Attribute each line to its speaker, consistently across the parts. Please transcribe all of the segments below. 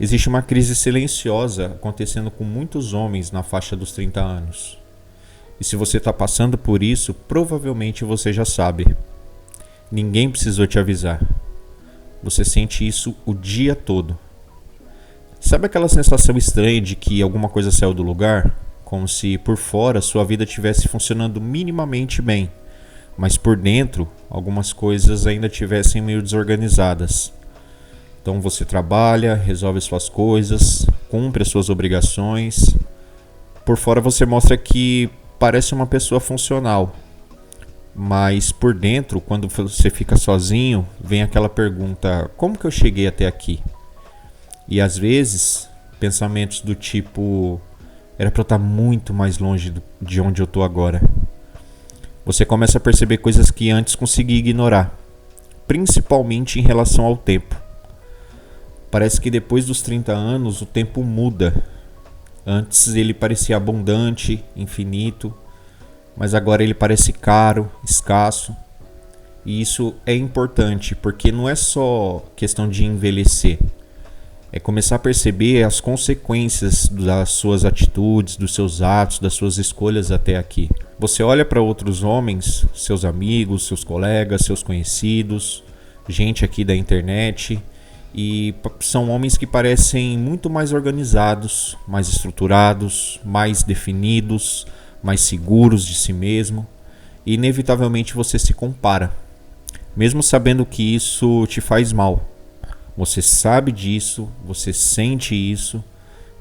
Speaker 1: Existe uma crise silenciosa acontecendo com muitos homens na faixa dos 30 anos. E se você está passando por isso, provavelmente você já sabe. Ninguém precisou te avisar. Você sente isso o dia todo. Sabe aquela sensação estranha de que alguma coisa saiu do lugar? Como se por fora sua vida estivesse funcionando minimamente bem, mas por dentro algumas coisas ainda estivessem meio desorganizadas. Então você trabalha, resolve suas coisas, cumpre as suas obrigações. Por fora você mostra que parece uma pessoa funcional. Mas por dentro, quando você fica sozinho, vem aquela pergunta: como que eu cheguei até aqui? E às vezes, pensamentos do tipo: era para eu estar muito mais longe de onde eu estou agora. Você começa a perceber coisas que antes conseguia ignorar, principalmente em relação ao tempo. Parece que depois dos 30 anos o tempo muda. Antes ele parecia abundante, infinito, mas agora ele parece caro, escasso. E isso é importante porque não é só questão de envelhecer. É começar a perceber as consequências das suas atitudes, dos seus atos, das suas escolhas até aqui. Você olha para outros homens, seus amigos, seus colegas, seus conhecidos, gente aqui da internet, e são homens que parecem muito mais organizados, mais estruturados, mais definidos, mais seguros de si mesmo, e inevitavelmente você se compara, mesmo sabendo que isso te faz mal. Você sabe disso, você sente isso,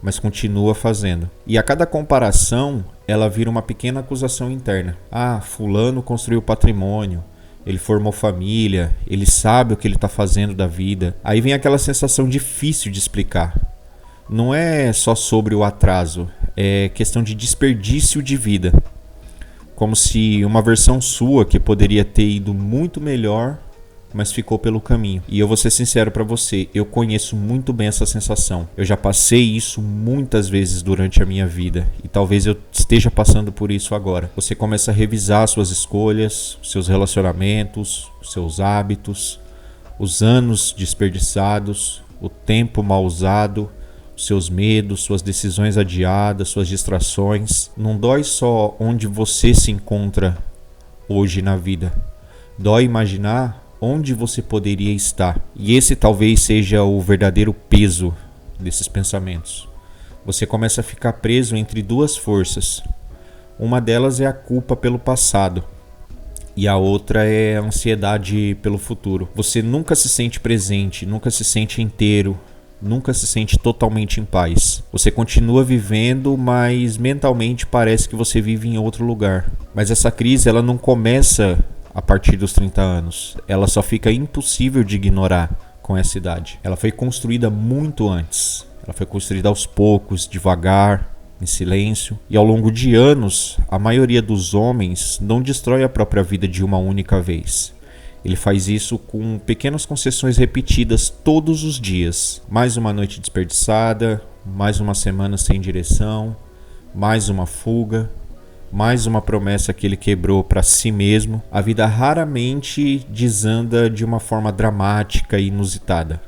Speaker 1: mas continua fazendo. E a cada comparação, ela vira uma pequena acusação interna. Ah, fulano construiu patrimônio, ele formou família, ele sabe o que ele está fazendo da vida. Aí vem aquela sensação difícil de explicar. Não é só sobre o atraso, é questão de desperdício de vida. Como se uma versão sua que poderia ter ido muito melhor, mas ficou pelo caminho. E eu vou ser sincero para você, eu conheço muito bem essa sensação. Eu já passei isso muitas vezes durante a minha vida e talvez eu esteja passando por isso agora. Você começa a revisar suas escolhas, seus relacionamentos, seus hábitos, os anos desperdiçados, o tempo mal usado, seus medos, suas decisões adiadas, suas distrações. Não dói só onde você se encontra hoje na vida. Dói imaginar onde você poderia estar. E esse talvez seja o verdadeiro peso desses pensamentos. Você começa a ficar preso entre duas forças. Uma delas é a culpa pelo passado e a outra é a ansiedade pelo futuro. Você nunca se sente presente, nunca se sente inteiro, nunca se sente totalmente em paz. Você continua vivendo, mas mentalmente parece que você vive em outro lugar. Mas essa crise ela não começa a partir dos 30 anos. Ela só fica impossível de ignorar com essa idade. Ela foi construída muito antes. Ela foi construída aos poucos, devagar, em silêncio. E ao longo de anos, a maioria dos homens não destrói a própria vida de uma única vez. Ele faz isso com pequenas concessões repetidas todos os dias. Mais uma noite desperdiçada, mais uma semana sem direção, mais uma fuga, mais uma promessa que ele quebrou para si mesmo. A vida raramente desanda de uma forma dramática e inusitada.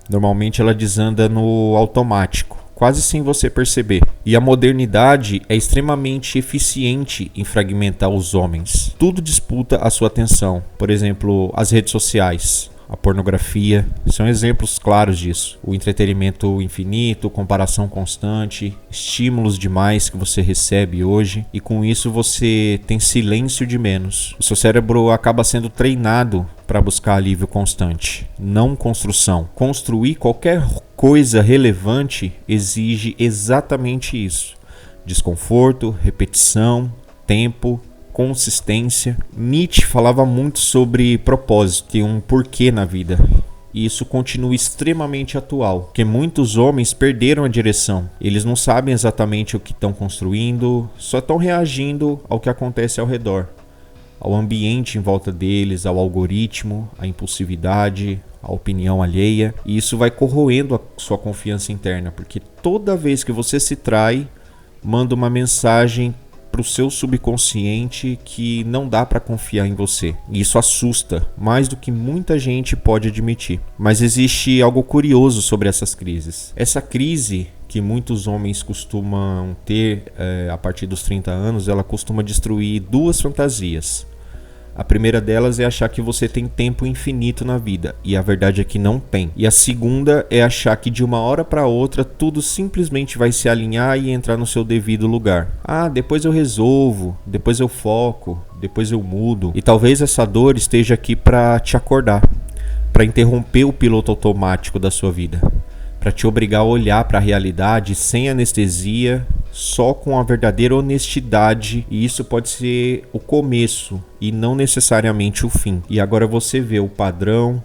Speaker 1: Normalmente ela desanda no automático, quase sem você perceber. E a modernidade é extremamente eficiente em fragmentar os homens. Tudo disputa a sua atenção. Por exemplo, as redes sociais, a pornografia, são exemplos claros disso. O entretenimento infinito, comparação constante, estímulos demais que você recebe hoje, e com isso você tem silêncio de menos. O seu cérebro acaba sendo treinado para buscar alívio constante, não construção. Construir qualquer coisa relevante exige exatamente isso: desconforto, repetição, tempo, consistência. Nietzsche falava muito sobre propósito e um porquê na vida. E isso continua extremamente atual, porque muitos homens perderam a direção. Eles não sabem exatamente o que estão construindo, só estão reagindo ao que acontece ao redor, ao ambiente em volta deles, ao algoritmo, à impulsividade, à opinião alheia. E isso vai corroendo a sua confiança interna, porque toda vez que você se trai, manda uma mensagem pro seu subconsciente que não dá para confiar em você. E isso assusta mais do que muita gente pode admitir. Mas existe algo curioso sobre essas crises. Essa crise que muitos homens costumam ter a partir dos 30 anos, ela costuma destruir duas fantasias. A primeira delas é achar que você tem tempo infinito na vida, e a verdade é que não tem. E a segunda é achar que de uma hora para outra tudo simplesmente vai se alinhar e entrar no seu devido lugar. Ah, depois eu resolvo, depois eu foco, depois eu mudo. E talvez essa dor esteja aqui para te acordar, para interromper o piloto automático da sua vida, para te obrigar a olhar para a realidade sem anestesia, só com a verdadeira honestidade, e isso pode ser o começo e não necessariamente o fim. E agora você vê o padrão,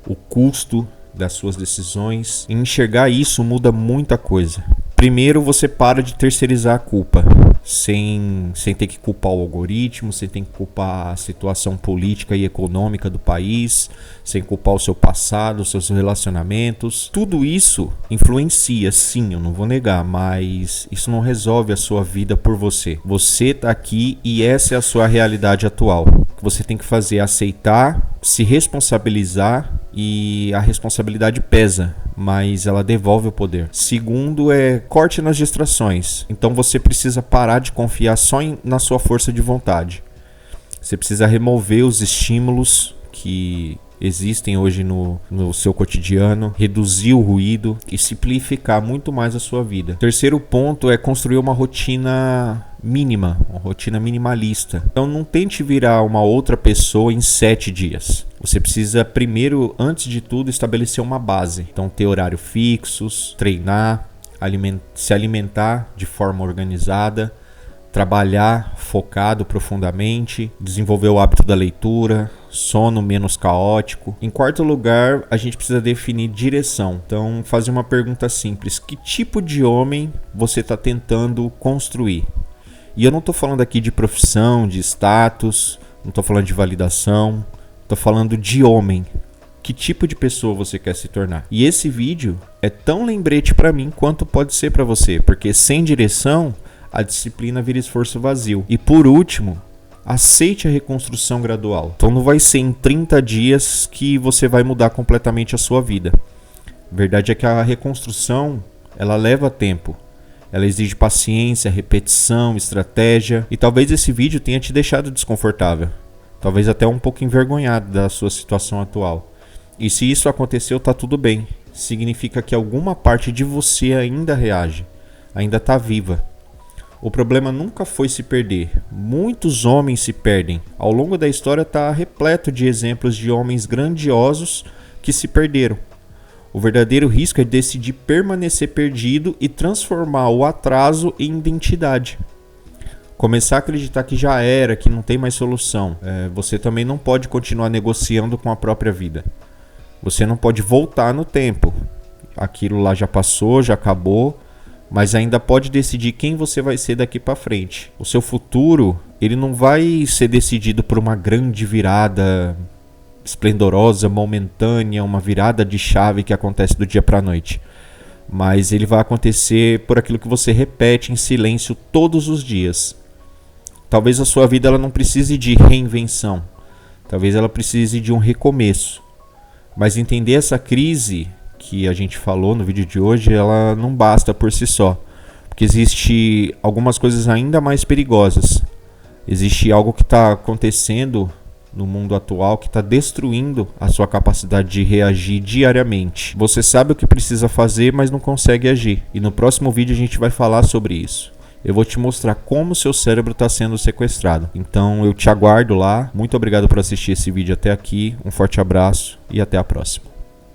Speaker 1: o custo das suas decisões, e enxergar isso muda muita coisa. Primeiro, você para de terceirizar a culpa, sem ter que culpar o algoritmo, sem ter que culpar a situação política e econômica do país, sem culpar o seu passado, os seus relacionamentos. Tudo isso influencia, sim, eu não vou negar, mas isso não resolve a sua vida por você. Você está aqui e essa é a sua realidade atual. O que você tem que fazer é aceitar, se responsabilizar, e a responsabilidade pesa, mas ela devolve o poder. Segundo é corte nas distrações. Então você precisa parar de confiar só na sua força de vontade. Você precisa remover os estímulos que existem hoje no seu cotidiano, reduzir o ruído e simplificar muito mais a sua vida. Terceiro ponto é construir uma rotina mínima, uma rotina minimalista. Então não tente virar uma outra pessoa em 7 dias. Você precisa primeiro, antes de tudo, estabelecer uma base. Então ter horário fixos, treinar, se alimentar de forma organizada, trabalhar focado profundamente, desenvolver o hábito da leitura, sono menos caótico. Em quarto lugar, a gente precisa definir direção. Então, fazer uma pergunta simples: que tipo de homem você está tentando construir? E eu não estou falando aqui de profissão, de status, não estou falando de validação, estou falando de homem. Que tipo de pessoa você quer se tornar? E esse vídeo é tão lembrete para mim quanto pode ser para você, porque sem direção a disciplina vira esforço vazio. E por último, aceite a reconstrução gradual. Então não vai ser em 30 dias que você vai mudar completamente a sua vida. A verdade é que a reconstrução, ela leva tempo. Ela exige paciência, repetição, estratégia. E talvez esse vídeo tenha te deixado desconfortável. Talvez até um pouco envergonhado da sua situação atual. E se isso aconteceu, tá tudo bem. Significa que alguma parte de você ainda reage, ainda está viva. O problema nunca foi se perder. Muitos homens se perdem. Ao longo da história está repleto de exemplos de homens grandiosos que se perderam. O verdadeiro risco é decidir permanecer perdido e transformar o atraso em identidade. Começar a acreditar que já era, que não tem mais solução. Você também não pode continuar negociando com a própria vida. Você não pode voltar no tempo. Aquilo lá já passou, já acabou. Mas ainda pode decidir quem você vai ser daqui para frente. O seu futuro, ele não vai ser decidido por uma grande virada esplendorosa, momentânea, uma virada de chave que acontece do dia para a noite. Mas ele vai acontecer por aquilo que você repete em silêncio todos os dias. Talvez a sua vida ela não precise de reinvenção. Talvez ela precise de um recomeço. Mas entender essa crise que a gente falou no vídeo de hoje, ela não basta por si só, porque existe algumas coisas ainda mais perigosas. Existe algo que está acontecendo no mundo atual que está destruindo a sua capacidade de reagir diariamente. Você sabe o que precisa fazer, mas não consegue agir. E no próximo vídeo a gente vai falar sobre isso. Eu vou te mostrar como o seu cérebro está sendo sequestrado. Então eu te aguardo lá. Muito obrigado por assistir esse vídeo até aqui. Um forte abraço e até a próxima.